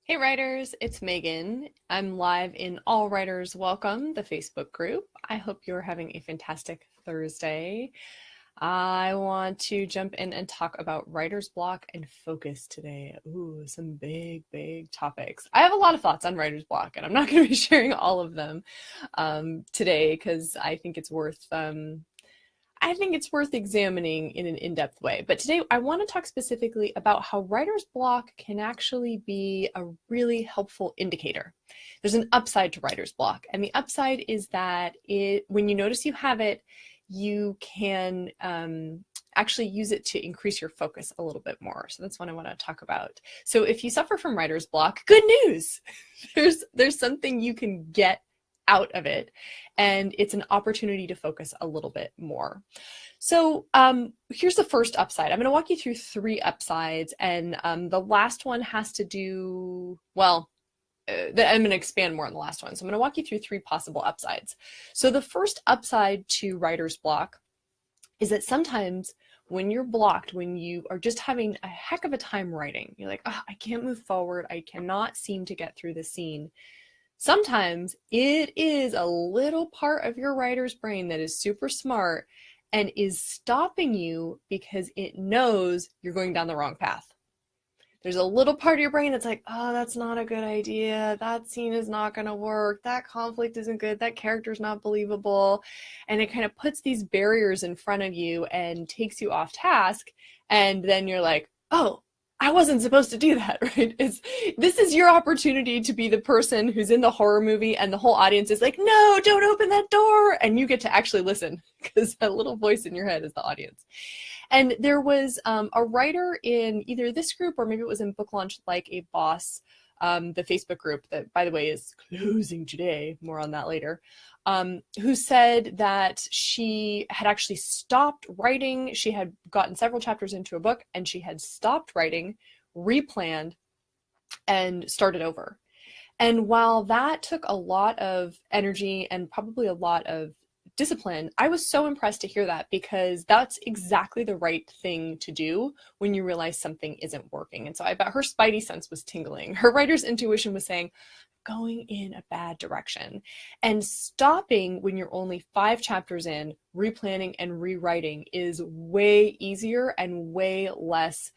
Hey writers, it's Megan. I'm live in All Writers Welcome, the Facebook group. I hope you're having a fantastic Thursday. I want to jump in and talk about writer's block and focus today. Ooh, some big topics. I have a lot of thoughts on writer's block, and I'm not going to be sharing all of them today because I think it's worth examining in an in-depth way. But today I want to talk specifically about how writer's block can actually be a really helpful indicator. There's an upside to writer's block, and the upside is that when you notice you have it, you can actually use it to increase your focus a little bit more. So that's what I want to talk about. So if you suffer from writer's block, good news! There's something you can get out of it, and it's an opportunity to focus a little bit more. So here's the first upside. I'm going to walk you through three upsides, and the last one has to do, well, I'm going to expand more on the last one. So I'm going to walk you through three possible upsides. So the first upside to writer's block is that sometimes when you're blocked, when you are just having a heck of a time writing, you're like, oh, I can't move forward, I cannot seem to get through the scene. Sometimes it is a little part of your writer's brain that is super smart and is stopping you because it knows you're going down the wrong path. There's a little part of your brain that's like, oh, that's not a good idea. That scene is not going to work. That conflict isn't good. That character's not believable. And it kind of puts these barriers in front of you and takes you off task. And then you're like, oh, I wasn't supposed to do that, right? This is your opportunity to be the person who's in the horror movie and the whole audience is like, no, don't open that door. And you get to actually listen because that little voice in your head is the audience. And there was a writer in either this group or maybe it was in Book Launch Like a Boss, the Facebook group that, by the way, is closing today. More on that later. Who said that she had actually stopped writing. She had gotten several chapters into a book and she had stopped writing, replanned, and started over. And while that took a lot of energy and probably a lot of discipline, I was so impressed to hear that because that's exactly the right thing to do when you realize something isn't working. And so I bet her spidey sense was tingling. Her writer's intuition was saying, going in a bad direction. And stopping when you're only 5 chapters in, replanning and rewriting is way easier and way less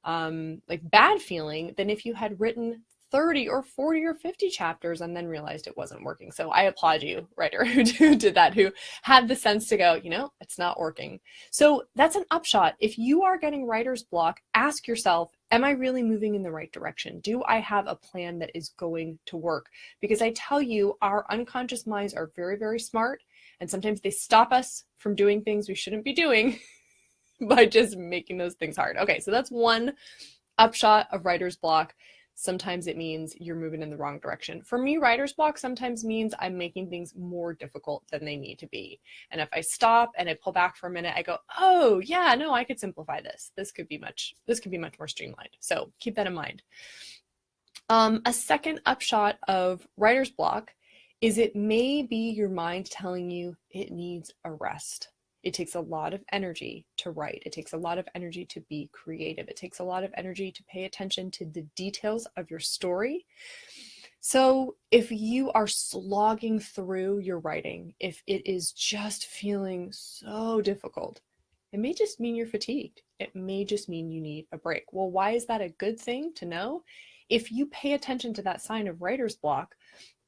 like bad feeling than if you had written 30 or 40 or 50 chapters and then realized it wasn't working. So I applaud you, writer, who did that, who had the sense to go, it's not working. So that's an upshot. If you are getting writer's block, ask yourself, am I really moving in the right direction? Do I have a plan that is going to work? Because I tell you, our unconscious minds are very smart, and sometimes they stop us from doing things we shouldn't be doing by just making those things hard. Okay, so that's one upshot of writer's block. Sometimes it means you're moving in the wrong direction. For me, writer's block sometimes means I'm making things more difficult than they need to be. And if I stop and I pull back for a minute, I go, oh yeah, no, I could simplify this. This could be much more streamlined. So keep that in mind. A second upshot of writer's block is it may be your mind telling you it needs a rest. It takes a lot of energy to write. It takes a lot of energy to be creative. It takes a lot of energy to pay attention to the details of your story. So if you are slogging through your writing, if it is just feeling so difficult, it may just mean you're fatigued. It may just mean you need a break. Well, why is that a good thing to know? If you pay attention to that sign of writer's block,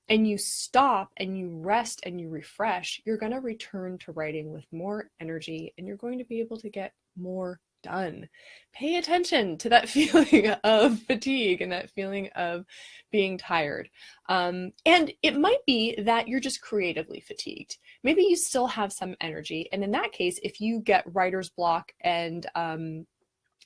and you stop and you rest and you refresh, you're going to return to writing with more energy and you're going to be able to get more done. Pay attention to that feeling of fatigue and that feeling of being tired. And it might be that you're just creatively fatigued. Maybe you still have some energy. And in that case, if you get writer's block and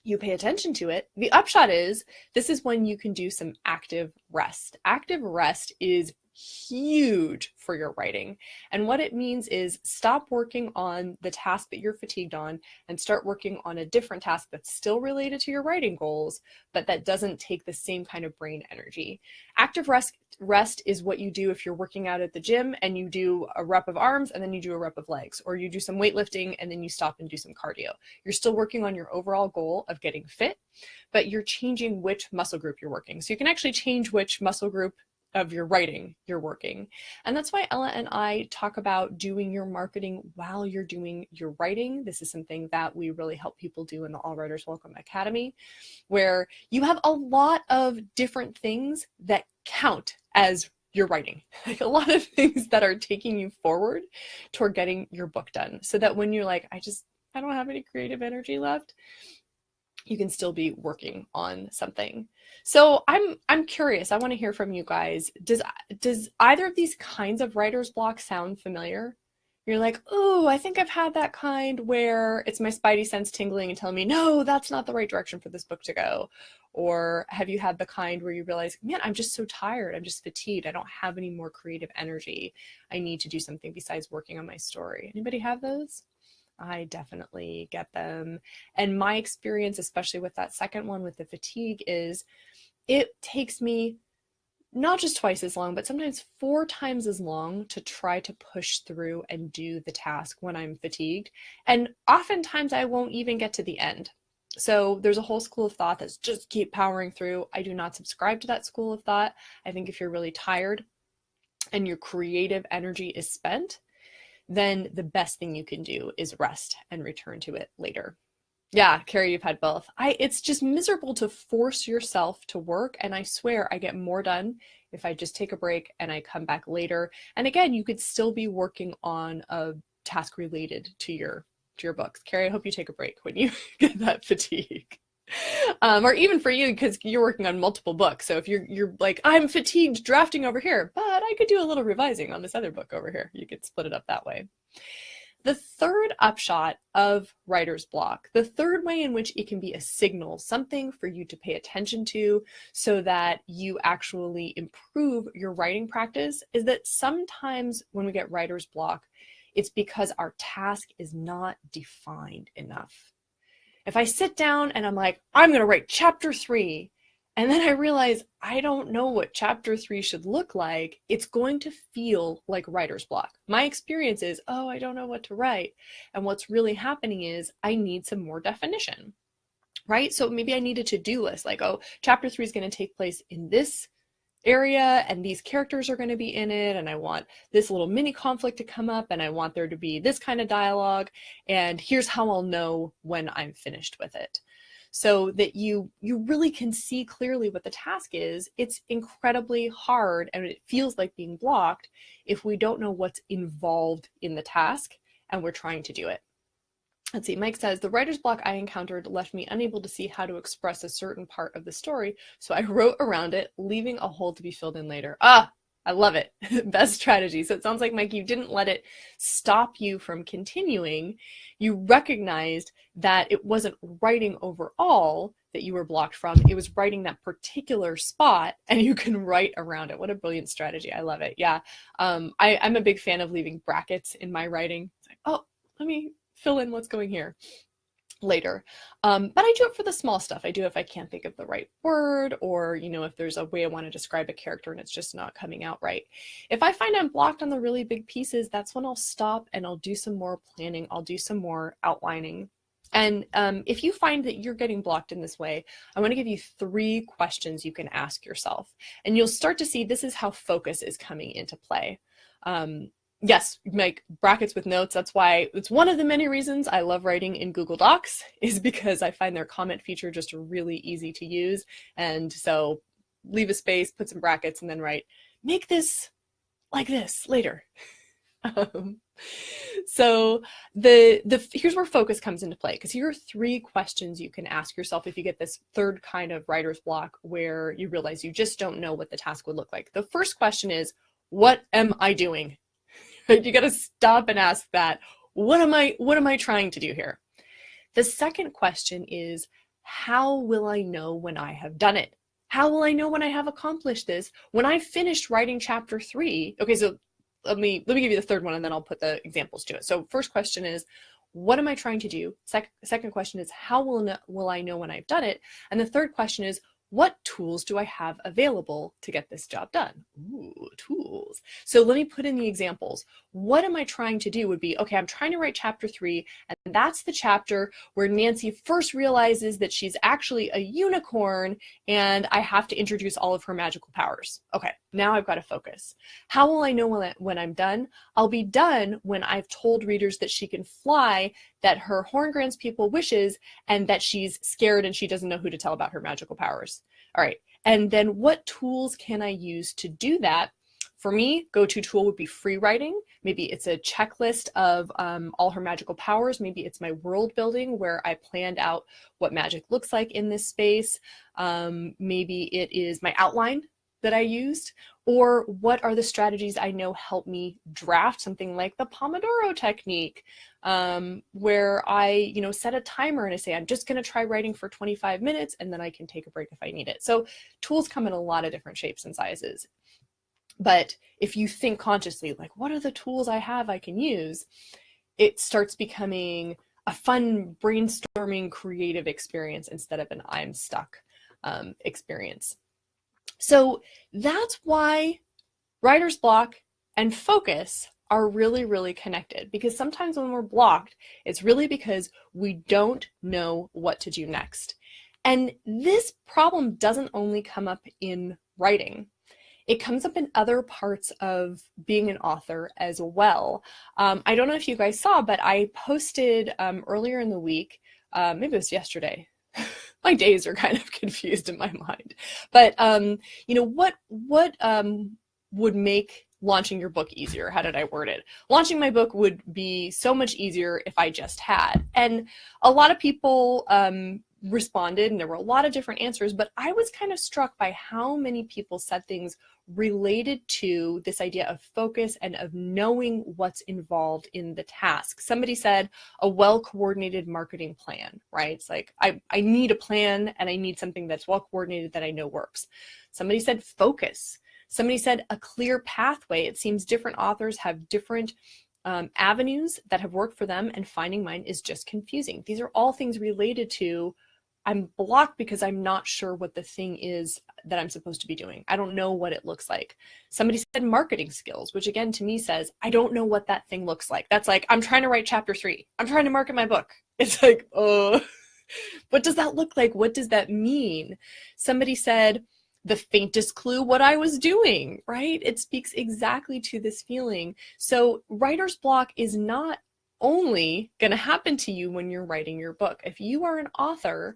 you pay attention to it, the upshot is this is when you can do some active rest. Active rest is huge for your writing. And what it means is stop working on the task that you're fatigued on and start working on a different task that's still related to your writing goals, but that doesn't take the same kind of brain energy. Active rest is what you do if you're working out at the gym and you do a rep of arms and then you do a rep of legs, or you do some weightlifting and then you stop and do some cardio. You're still working on your overall goal of getting fit, but you're changing which muscle group you're working. So you can actually change which muscle group of your writing you're working. And that's why Ella and I talk about doing your marketing while you're doing your writing. This is something that we really help people do in the All Writers Welcome Academy, where you have a lot of different things that count as your writing, like a lot of things that are taking you forward toward getting your book done, so that when you're like, I don't have any creative energy left, you can still be working on something. So I'm curious. I want to hear from you guys. Does either of these kinds of writer's block sound familiar? You're like, oh, I think I've had that kind where it's my spidey sense tingling and telling me, no, that's not the right direction for this book to go. Or have you had the kind where you realize, man, I'm just so tired. I'm just fatigued. I don't have any more creative energy. I need to do something besides working on my story. Anybody have those? I definitely get them. And my experience, especially with that second one with the fatigue, is it takes me not just twice as long, but sometimes 4 times as long to try to push through and do the task when I'm fatigued. And oftentimes I won't even get to the end. So there's a whole school of thought that's just keep powering through. I do not subscribe to that school of thought. I think if you're really tired and your creative energy is spent, then the best thing you can do is rest and return to it later. Yeah, Carrie, you've had both. It's just miserable to force yourself to work, and I swear I get more done if I just take a break and I come back later. And again, you could still be working on a task related to your books. Carrie, I hope you take a break when you get that fatigue. Or even for you, because you're working on multiple books. So if you're like, I'm fatigued drafting over here, but I could do a little revising on this other book over here. You could split it up that way. The third upshot of writer's block, the third way in which it can be a signal, something for you to pay attention to so that you actually improve your writing practice, is that sometimes when we get writer's block, it's because our task is not defined enough. If I sit down and I'm like, I'm going to write chapter 3, and then I realize I don't know what chapter 3 should look like, it's going to feel like writer's block. My experience is, oh, I don't know what to write. And what's really happening is I need some more definition, right? So maybe I need a to-do list, like, oh, chapter 3 is going to take place in this area and these characters are going to be in it, and I want this little mini conflict to come up, and I want there to be this kind of dialogue, and here's how I'll know when I'm finished with it. So that you really can see clearly what the task is. It's incredibly hard and it feels like being blocked if we don't know what's involved in the task and we're trying to do it. Let's see, Mike says, the writer's block I encountered left me unable to see how to express a certain part of the story, so I wrote around it, leaving a hole to be filled in later. Ah, I love it. Best strategy. So it sounds like, Mike, you didn't let it stop you from continuing. You recognized that it wasn't writing overall that you were blocked from. It was writing that particular spot, and you can write around it. What a brilliant strategy. I love it. Yeah. I'm a big fan of leaving brackets in my writing. It's like, oh, let me fill in what's going here later. But I do it for the small stuff. I do it if I can't think of the right word, or, if there's a way I want to describe a character and it's just not coming out right. If I find I'm blocked on the really big pieces, that's when I'll stop and I'll do some more planning. I'll do some more outlining. And if you find that you're getting blocked in this way, I want to give you 3 questions you can ask yourself. And you'll start to see this is how focus is coming into play. Yes, make brackets with notes. That's why it's one of the many reasons I love writing in Google Docs, is because I find their comment feature just really easy to use. And so leave a space, put some brackets, and then write, make this like this later. So here's where focus comes into play, because here are 3 questions you can ask yourself if you get this third kind of writer's block where you realize you just don't know what the task would look like. The first question is, what am I doing? You got to stop and ask that. What am I trying to do here? The second question is, how will I know when I have done it? How will I know when I have accomplished this? When I finished writing chapter 3, okay, so let me give you the third one and then I'll put the examples to it. So first question is, what am I trying to do? Second question is, how will I know when I've done it? And the third question is, what tools do I have available to get this job done? Ooh, tools. So let me put in the examples. What am I trying to do would be, okay, I'm trying to write chapter 3, and that's the chapter where Nancy first realizes that she's actually a unicorn, and I have to introduce all of her magical powers. Okay, now I've got to focus. How will I know when I'm done? I'll be done when I've told readers that she can fly, that her horn grants people wishes, and that she's scared and she doesn't know who to tell about her magical powers. All right, and then what tools can I use to do that? For me, go-to tool would be free writing. Maybe it's a checklist of all her magical powers. Maybe it's my world building where I planned out what magic looks like in this space. Maybe it is my outline that I used, or what are the strategies I know help me draft, something like the Pomodoro technique, where I, set a timer and I say, I'm just going to try writing for 25 minutes and then I can take a break if I need it. So tools come in a lot of different shapes and sizes. But if you think consciously, like, what are the tools I have I can use? It starts becoming a fun brainstorming creative experience instead of an I'm stuck experience. So that's why writer's block and focus are really, really connected, because sometimes when we're blocked, it's really because we don't know what to do next. And this problem doesn't only come up in writing. It comes up in other parts of being an author as well. I don't know if you guys saw, but I posted earlier in the week, maybe it was yesterday. My days are kind of confused in my mind. But what would make launching your book easier? How did I word it? Launching my book would be so much easier if I just had. And a lot of people responded, and there were a lot of different answers, but I was kind of struck by how many people said things related to this idea of focus and of knowing what's involved in the task. Somebody said a well-coordinated marketing plan, right? It's like, I need a plan and I need something that's well-coordinated that I know works. Somebody said focus. Somebody said a clear pathway. It seems different authors have different avenues that have worked for them, and finding mine is just confusing. These are all things related to, I'm blocked because I'm not sure what the thing is that I'm supposed to be doing. I don't know what it looks like. Somebody said marketing skills, which again to me says, I don't know what that thing looks like. That's like, I'm trying to write chapter 3. I'm trying to market my book. It's like, what does that look like? What does that mean? Somebody said, the faintest clue what I was doing, right? It speaks exactly to this feeling. So writer's block is not only going to happen to you when you're writing your book. If you are an author,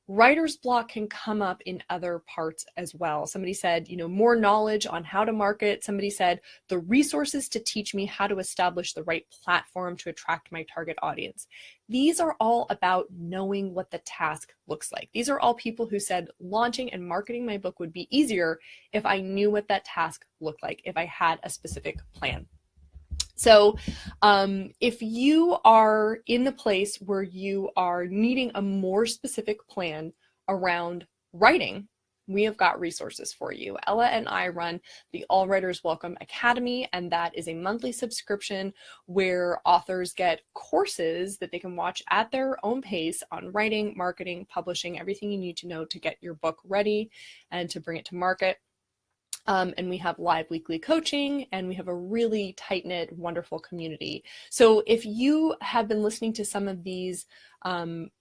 writer's block can come up in other parts as well. Somebody said, more knowledge on how to market. Somebody said the resources to teach me how to establish the right platform to attract my target audience. These are all about knowing what the task looks like. These are all people who said launching and marketing my book would be easier if I knew what that task looked like, if I had a specific plan. So if you are in the place where you are needing a more specific plan around writing, we have got resources for you. Ella and I run the All Writers Welcome Academy, and that is a monthly subscription where authors get courses that they can watch at their own pace on writing, marketing, publishing, everything you need to know to get your book ready and to bring it to market. And we have live weekly coaching, and we have a really tight-knit, wonderful community. So if you have been listening to some of these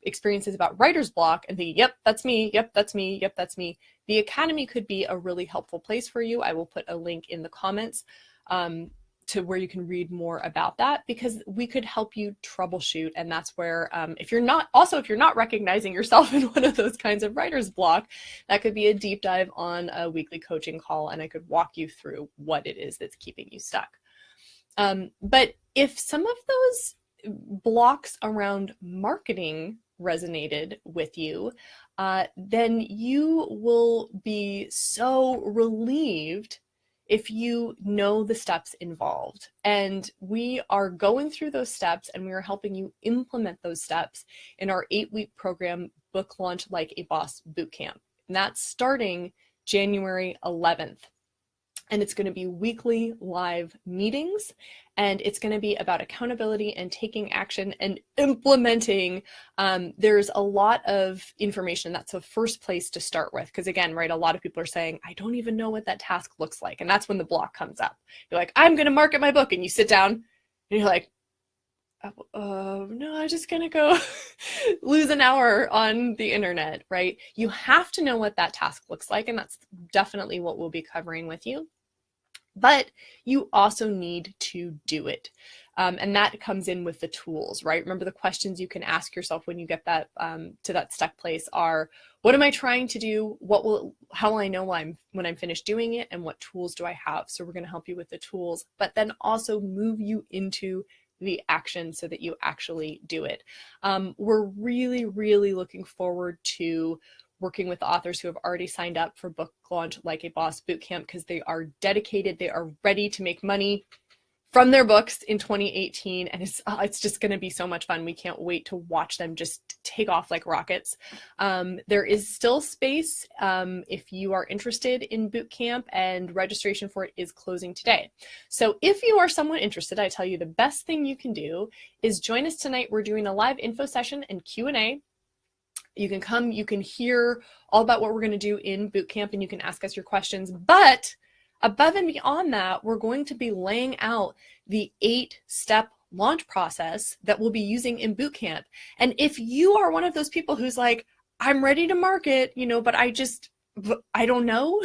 experiences about writer's block and think, yep, that's me, yep, that's me, yep, that's me, the Academy could be a really helpful place for you. I will put a link in the comments to where you can read more about that, because we could help you troubleshoot. And that's where, if you're not recognizing yourself in one of those kinds of writer's block, that could be a deep dive on a weekly coaching call, and I could walk you through what it is that's keeping you stuck. But if some of those blocks around marketing resonated with you, then you will be so relieved if you know the steps involved. And we are going through those steps, and we are helping you implement those steps in our 8-week program, Book Launch Like a Boss Bootcamp. And that's starting January 11th. And it's going to be weekly live meetings, and it's going to be about accountability and taking action and implementing. There's a lot of information. That's the first place to start with, because again, right, a lot of people are saying, I don't even know what that task looks like. And that's when the block comes up. You're like, I'm going to market my book, and you sit down and you're like, no, I'm just going to go lose an hour on the internet, right? You have to know what that task looks like, and that's definitely what we'll be covering with you. But you also need to do it. And that comes in with the tools, right? Remember, the questions you can ask yourself when you get that to that stuck place are, what am I trying to do? How will I know when I'm finished doing it? And what tools do I have? So we're going to help you with the tools, but then also move you into the action so that you actually do it. We're really, really looking forward to working with authors who have already signed up for Book Launch Like a Boss Bootcamp, because they are dedicated, they are ready to make money from their books in 2018, and it's just going to be so much fun. We can't wait to watch them just take off like rockets. There is still space if you are interested in bootcamp, and registration for it is closing today. So if you are someone interested, I tell you the best thing you can do is join us tonight. We're doing a live info session and Q&A. You can come, you can hear all about what we're going to do in bootcamp, and you can ask us your questions. But above and beyond that, we're going to be laying out the 8-step launch process that we'll be using in bootcamp. And if you are one of those people who's like, I'm ready to market, but I don't know,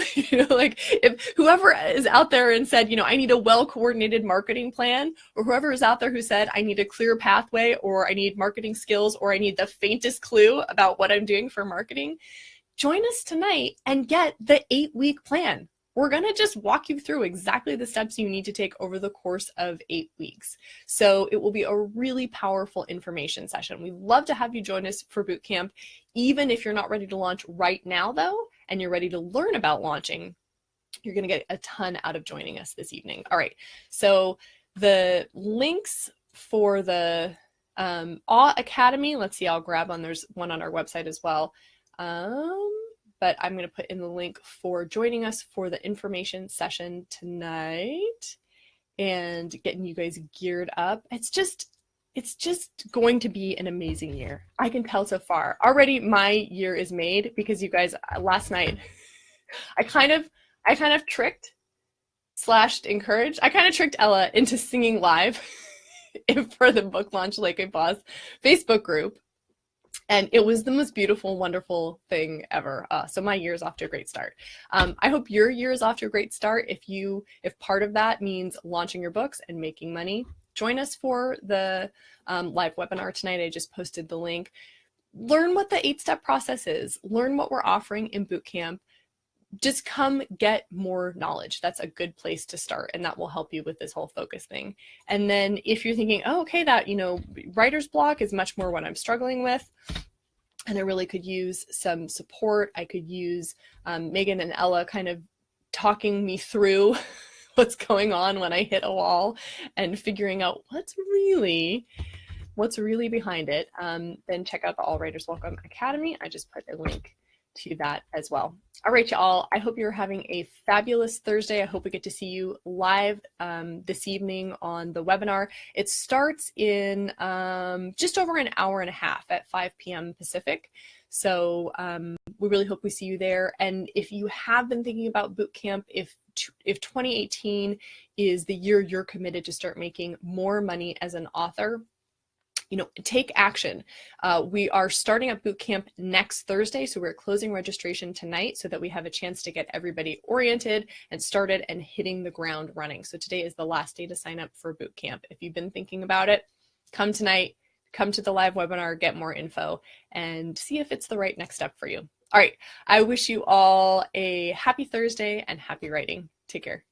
like if whoever is out there and said, I need a well-coordinated marketing plan, or whoever is out there who said, I need a clear pathway, or I need marketing skills, or I need the faintest clue about what I'm doing for marketing, join us tonight and get the 8-week plan. We're going to just walk you through exactly the steps you need to take over the course of 8 weeks. So it will be a really powerful information session. We'd love to have you join us for bootcamp, even if you're not ready to launch right now, though, and you're ready to learn about launching. You're going to get a ton out of joining us this evening. All right, so the links for the Awe Academy, let's see, I'll grab one. There's one on our website as well. But I'm going to put in the link for joining us for the information session tonight and getting you guys geared up. It's just going to be an amazing year. I can tell so far. Already my year is made, because you guys, last night, I kind of tricked / encouraged. I kind of tricked Ella into singing live for the Book Launch Like a Boss Facebook group. And it was the most beautiful, wonderful thing ever. So my year is off to a great start. I hope your year is off to a great start. If part of that means launching your books and making money, join us for the live webinar tonight. I just posted the link. Learn what the 8-step process is. Learn what we're offering in bootcamp. Just come get more knowledge. That's a good place to start, and that will help you with this whole focus thing. And then if you're thinking, oh, okay, that, writer's block is much more what I'm struggling with, and I really could use some support. I could use Megan and Ella kind of talking me through what's going on when I hit a wall and figuring out what's really behind it. Then check out the All Writers Welcome Academy. I just put a link to that as well. All right, y'all. I hope you're having a fabulous Thursday. I hope we get to see you live this evening on the webinar. It starts in just over an hour and a half at 5 p.m. Pacific. So we really hope we see you there. And if you have been thinking about bootcamp, if 2018 is the year you're committed to start making more money as an author, take action. We are starting up bootcamp next Thursday, so we're closing registration tonight so that we have a chance to get everybody oriented and started and hitting the ground running. So today is the last day to sign up for bootcamp. If you've been thinking about it, come tonight, come to the live webinar, get more info, and see if it's the right next step for you. All right, I wish you all a happy Thursday and happy writing. Take care.